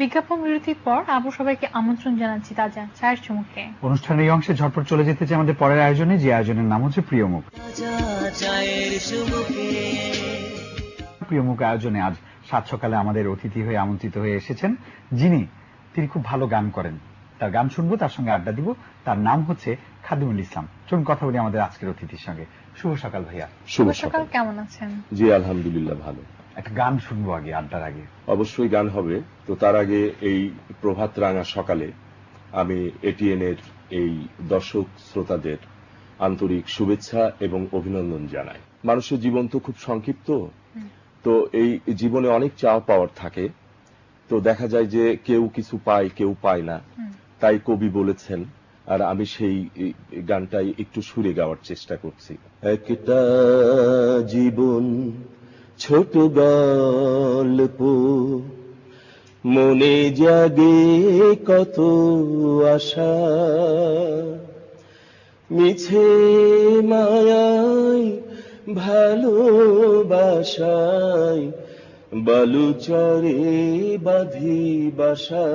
বিজ্ঞাপন বিরতির পর আবু সবাইকে আমন্ত্রণ জানাচ্ছি তাজা চায়ের চুমুকে। অনুষ্ঠানের এই অংশে ঝটপট চলে যেতে চাই আমাদের পরের আয়োজনে, যে আয়োজনের নাম হচ্ছে প্রিয় মুখ। প্রিয় মুখ আয়োজনে আজ সাত সকালে আমাদের অতিথি হয়ে আমন্ত্রিত হয়ে এসেছেন তিনি খুব ভালো গান করেন। তার গান শুনবো, তার সঙ্গে আড্ডা দিব। তার নাম হচ্ছে খাদিমুল ইসলাম। চলুন কথা বলি আমাদের আজকের অতিথির সঙ্গে। শুভ সকাল ভাইয়া। শুভ সকাল, কেমন আছেন? জি আলহামদুলিল্লাহ ভালো। একটা গান শুনবো আগে, আড্ডার আগে। অবশ্যই গান হবে। তো তার আগে এই প্রভাত রাঙা সকালে আমি এটিএন এর এই দর্শক শ্রোতাদের আন্তরিক শুভেচ্ছা এবং অভিনন্দন জানাই। মানুষের জীবন তো খুব সংক্ষিপ্ত, তো এই জীবনে অনেক চাওয়া পাওয়ার থাকে। তো দেখা যায় যে কেউ কিছু পায়, কেউ পায় না। তাই কবি বলেছেন, আর আমি সেই গানটাই একটু সুরে গাওয়ার চেষ্টা করছি। একটা জীবন ছোট গল্প, মনে জাগে কত আশা, মিছে মায়ায় ভালোবাসায় বালুচরে বাঁধি বাসা।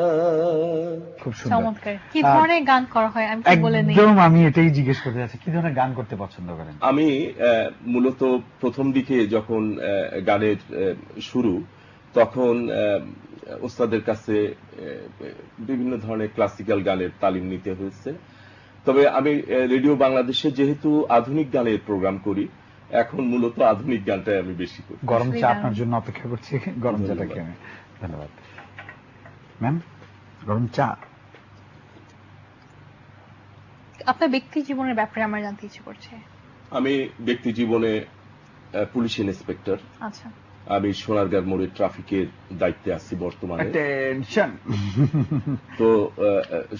খুব সুন্দর, চমৎকার। কি ধরনের গান করা হয় আমি কি বলে নেই? একদম আমি এটাই জিজ্ঞেস করতে যাচ্ছি, কি ধরনের গান করতে পছন্দ করেন? আমি মূলত প্রথম দিকে যখন গানের শুরু, তখন ওস্তাদের কাছে বিভিন্ন ধরনের ক্লাসিক্যাল গানের তালিম নিতে হয়েছে। তবে আমি রেডিও বাংলাদেশে যেহেতু আধুনিক গানের প্রোগ্রাম করি, এখন মূলত আধুনিক গানটাই আমি বেশি করি। গরম চা আপনার জন্য অপেক্ষা করছি, গরম চাটা খেয়ে। ধন্যবাদ ম্যাম। গরম চা। আপনার ব্যক্তি জীবনের ব্যাপারে আমার জানতে ইচ্ছে করছে। আমি ব্যক্তি জীবনে পুলিশ ইন্সপেক্টর। আচ্ছা। আমি সোনারগাঁর মোড়ে ট্রাফিকের দায়িত্বে আছি বর্তমানে। তো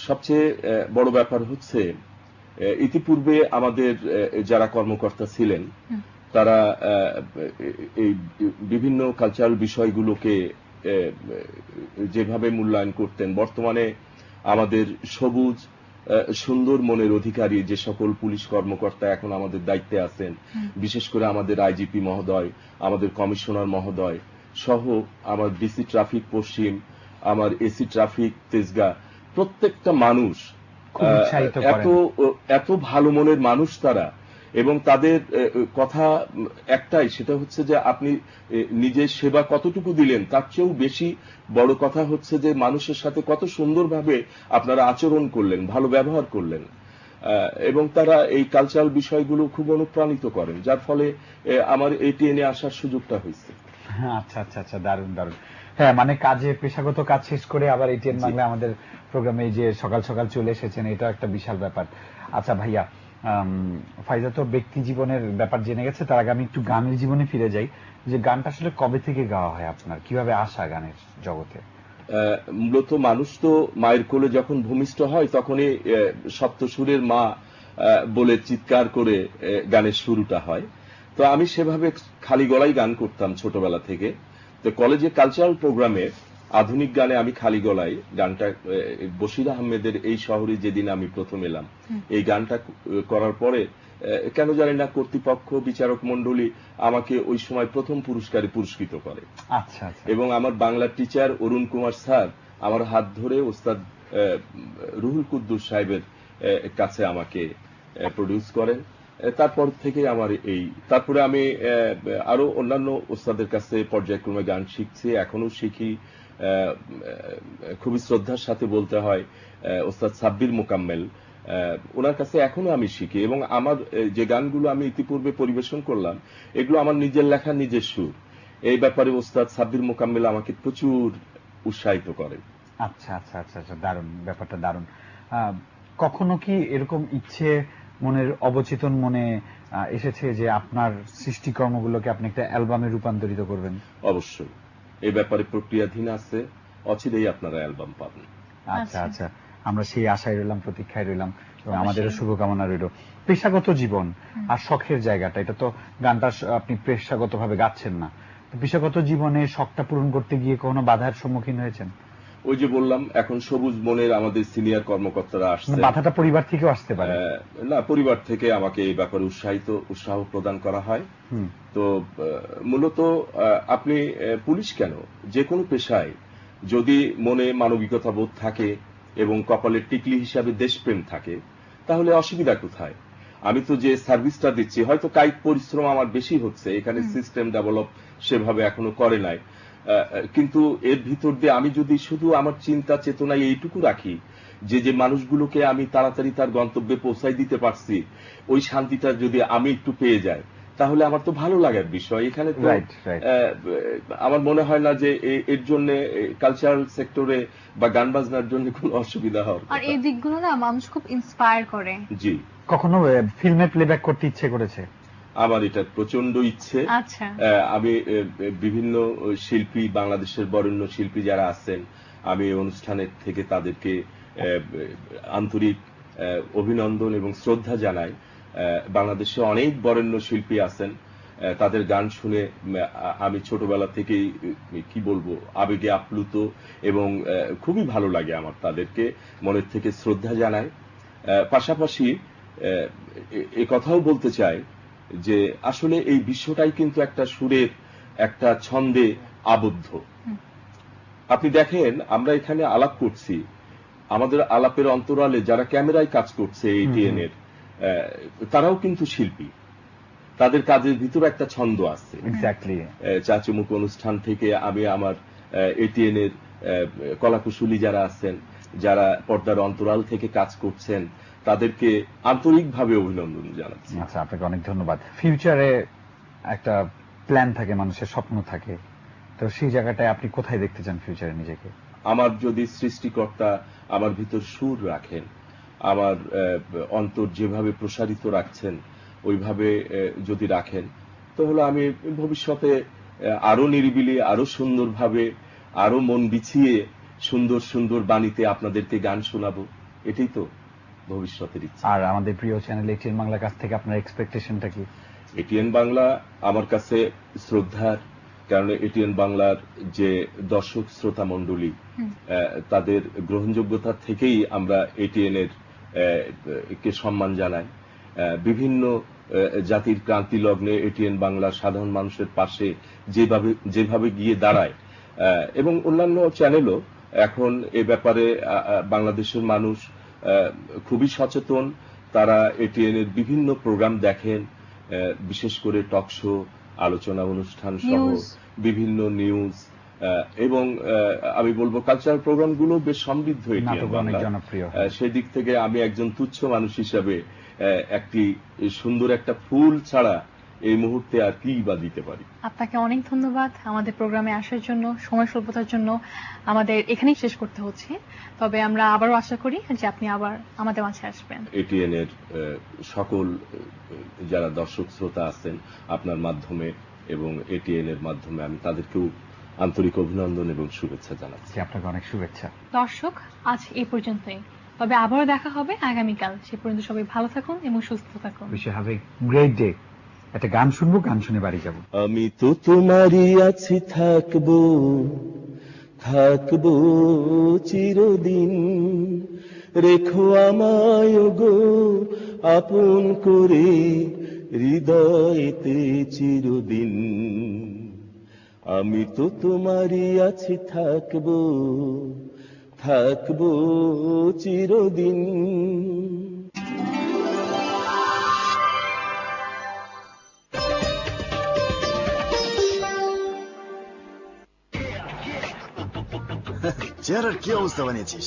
সবচেয়ে বড় ব্যাপার হচ্ছে, ইতিপূর্বে আমাদের যারা কর্মকর্তা ছিলেন, তারা এই বিভিন্ন কালচারাল বিষয়গুলোকে যেভাবে মূল্যায়ন করতেন, বর্তমানে আমাদের সবুজ সুন্দর মনের অধিকারী যে সকল পুলিশ কর্মকর্তা এখন আমাদের দায়িত্বে আছেন, বিশেষ করে আমাদের আইজিপি মহোদয়, আমাদের কমিশনার মহোদয় সহ আমার ডিসি ট্রাফিক পশ্চিম, আমার এসি ট্রাফিক তেজগাঁ, প্রত্যেকটা মানুষ এত ভালো মনের মানুষ তারা। এবং তাদের কথা একটাই, সেটা হচ্ছে যে আপনি নিজের সেবা কতটুকু দিলেন, তার চেয়েও বেশি বড় কথা হচ্ছে যে মানুষের সাথে কত সুন্দরভাবে আপনারা আচরণ করলেন, ভালো ব্যবহার করলেন। এবং তারা এই কালচারাল বিষয়গুলো খুব অনুপ্রাণিত করেন, যার ফলে আমার এটিএনে আসার সুযোগটা হয়েছে। আচ্ছা আচ্ছা আচ্ছা, দারুণ দারুণ। হ্যাঁ, মানে কাজে পেশাগত কাজ শেষ করে আবার এটিএন বাংলা আমাদের প্রোগ্রামে যে সকাল সকাল চলে এসেছেন, এটা একটা বিশাল ব্যাপার। আচ্ছা ভাইয়া, ফাইজা তো ব্যক্তি জীবনের ব্যাপার জেনে গেছে, তার আগে আমি একটু গানের জীবনে ফিরে যাই। যে গানটা আসলে কবে থেকে গাওয়া হয় আপনার, কিভাবে আসা গানের জগতে? মূলত মানুষ তো মায়ের কোলে যখন ভূমিষ্ঠ হয়, তখনই সপ্তসুরের মা বলে চিৎকার করে গানের শুরুটা হয়। তো আমি সেভাবে খালি গলায় গান করতাম ছোটবেলা থেকে। তো কলেজে কালচারাল প্রোগ্রামে আধুনিক গানে আমি খালি গলায় গানটা, বশির আহমেদের এই শহরে যেদিন আমি প্রথম এলাম, এই গানটা করার পরে কেন জানি না কর্তৃপক্ষ, বিচারক মন্ডলী আমাকে ওই সময় প্রথম পুরস্কারে পুরস্কৃত করে। আচ্ছা। এবং আমার বাংলার টিচার অরুণ কুমার স্যার আমার হাত ধরে ওস্তাদ রুহুল কুদ্দুস সাহেবের কাছে আমাকে প্রডিউস করেন। তারপর থেকে আমার তারপরে আমি আরো অন্যান্য ওস্তাদের কাছে পর্যায়ক্রমে গান শিখছি, এখনো শিখি। খুবই শ্রদ্ধার সাথে বলতে হয়, ওস্তাদ সাব্বির মোকাম্মেল, ওনার কাছে এখনো আমি শিখি। এবং আমার যে গানগুলো আমি ইতিপূর্বে পরিবেশন করলাম, এগুলো আমার নিজের লেখা, নিজের সুর। এই ব্যাপারে ওস্তাদ সাব্বির মোকাম্মেল আমাকে প্রচুর উৎসাহিত করেন। আচ্ছা আচ্ছা আচ্ছা আচ্ছা, দারুণ, ব্যাপারটা দারুণ। কখনো কি এরকম ইচ্ছে মনের অবচেতন মনে এসেছে যে আপনার সৃষ্টিকর্মগুলোকে আপনি একটা অ্যালবামে রূপান্তরিত করবেন? অবশ্যই, এই ব্যাপারে প্রক্রিয়াধীন আছে, অচিরেই আপনারা অ্যালবাম পাবেন। আচ্ছা আচ্ছা, আমরা সেই আশায় রইলাম, প্রতীক্ষায় রইলাম, এবং আমাদেরও শুভকামনা রইল। পেশাগত জীবন আর শখের জায়গাটা, এটা তো গানটা আপনি পেশাগত ভাবে গাচ্ছেন না, পেশাগত জীবনে শখটা পূরণ করতে গিয়ে কোনো বাধার সম্মুখীন হয়েছেন? ওই যে বললাম, এখন সবুজ মনের আমাদের সিনিয়র কর্মকর্তারা আসছে। বাধাটা পরিবার থেকেও আসতে পারে? না, পরিবার থেকে আমাকে এই ব্যাপারে উৎসাহ প্রদান করা হয়। তো মূলত আপনি পুলিশ কেন, যে কোনো পেশায় যদি মনে মানবিকতা বোধ থাকে এবং কপালের টিকলি হিসাবে দেশপ্রেম থাকে, তাহলে অসুবিধা কোথায়? আমি তো যে সার্ভিসটা দিচ্ছি, হয়তো কায়িক পরিশ্রম আমার বেশি হচ্ছে, এখানে সিস্টেম ডেভেলপ সেভাবে এখনো করে নাই, কিন্তু এর ভিতর দিয়ে আমি যদি শুধু আমার চিন্তা চেতনায় এইটুকু রাখি যে যে মানুষগুলোকে আমি তাড়াতাড়ি তার গন্তব্যে পৌঁছাই দিতে পারছি, ওই শান্তিটা যদি আমি একটু পেয়ে যাই, তাহলে আমার তো ভালো লাগার বিষয়। এখানে তো আমার মনে হয় না যে এর জন্য কালচারাল সেক্টরে বা গান বাজনার জন্য কোনো অসুবিধা হওয়ার আর এই দিকগুলো না মানুষ খুব ইন্সপায়ার করে। জি, কখনো ফিল্মে প্লেব্যাক করতে ইচ্ছে করেছে? আমার এটা প্রচন্ড ইচ্ছে। আচ্ছা, আমি বিভিন্ন শিল্পী, বাংলাদেশের বরেণ্য শিল্পী যারা আছেন, আমি অনুষ্ঠানের থেকে তাদেরকে আন্তরিক অভিনন্দন এবং শ্রদ্ধা জানাই। বাংলাদেশে অনেক বরেণ্য শিল্পী আছেন, তাদের গান শুনে আমি ছোটবেলা থেকেই কি বলবো আবেগে আপ্লুত এবং খুবই ভালো লাগে আমার, তাদেরকে মনের থেকে শ্রদ্ধা জানাই। পাশাপাশি এ কথাও বলতে চাই যে আসলে এই বিশ্বটাই কিন্তু একটা সুরের, একটা ছন্দে আবদ্ধ। আপনি দেখেন আমরা এখানে আলাপ করছি, আমাদের আলাপের অন্তরালে যারা ক্যামেরায় কাজ করছে এটিএন এর, তারাও কিন্তু শিল্পী, তাদের কাজের ভিতরে একটা ছন্দ আছে। এক্স্যাক্টলি। চাচুমুখ অনুষ্ঠান থেকে আমি আমার এটিএন এর কলাকুশলী যারা আছেন, যারা পর্দার অন্তরাল থেকে কাজ করছেন, তাদেরকে আন্তরিকভাবে অভিনন্দন জানাচ্ছি। আচ্ছা, আপনাকে অনেক ধন্যবাদ। ফিউচারে একটা প্ল্যান থাকে, মানুষের স্বপ্ন থাকে, তো সেই জায়গাটায় আপনি কোথায় দেখতে চান ফিউচারে নিজেকে? আমার যদি সৃষ্টিকর্তা আমার ভিতর সুর রাখেন, আমার অন্তর যেভাবে প্রসারিত রাখছেন ওইভাবে যদি রাখেন, তাহলে আমি ভবিষ্যতে আরো নিরিবিলি, আরো সুন্দরভাবে, আরো মন বিছিয়ে সুন্দর সুন্দর বাণীতে আপনাদেরকে গান শোনাবো। এটাই তো ভবিষ্যতের ইচ্ছা। আর আমাদের প্রিয় চ্যানেল এটিএন বাংলার কাছ থেকে আপনার এক্সপেকটেশনটা কি? এটিএন বাংলা আমার কাছে শ্রদ্ধার, কারণ এটিএন বাংলার যে দর্শক শ্রোতা মণ্ডলী, তাদের গ্রহণযোগ্যতা থেকেই আমরা এটিএন এর কে সম্মান জানাই। বিভিন্ন জাতির ক্রান্তি লগ্নে এটিএন বাংলা সাধারণ মানুষের পাশে যেভাবে গিয়ে দাঁড়ায়, এবং অন্যান্য চ্যানেলও এখন এ ব্যাপারে বাংলাদেশের মানুষ খুবই সচেতন। তারা এটিএন এর বিভিন্ন প্রোগ্রাম দেখেন, বিশেষ করে টক শো, আলোচনা অনুষ্ঠান সহ বিভিন্ন নিউজ, এবং আমি বলবো কালচারাল প্রোগ্রামগুলো বেশ সমৃদ্ধ এটিএন বাংলা। সেদিক থেকে আমি একজন তুচ্ছ মানুষ হিসাবে একটি সুন্দর একটা ফুল ছাড়া এই মুহূর্তে আর কি বা দিতে পারি। আপনাকে অনেক ধন্যবাদ আমাদের প্রোগ্রামে আসার জন্য, সময় স্বল্পতার জন্য আমাদের এখানেই শেষ করতে হচ্ছে, তবে আমরা আবারও আশা করি যে আপনি আবার আমাদের মাঝে আসবেন। এটিএন এর সকল যারা দর্শক শ্রোতা আছেন আপনার মাধ্যমে এবং এটিএন এর মাধ্যমে আমি তাদেরকেও আন্তরিক অভিনন্দন এবং শুভেচ্ছা জানাচ্ছি। আপনাকে অনেক শুভেচ্ছা। দর্শক, আজ এই পর্যন্তই, তবে আবারও দেখা হবে আগামীকাল। সে পর্যন্ত সবাই ভালো থাকুন এবং সুস্থ থাকুন। We have a great day. একটা গান শুনবো, গান শুনে বাড়ি যাব। আমি তো তোমারই আছি, থাকবো থাকবো চিরদিন, রেখো আমায় গো আপন করে হৃদয়েতে চিরদিন। আমি তো তোমারই আছি, থাকবো থাকবো চিরদিন। চেহারার কি অবস্থা বানিয়েছিস?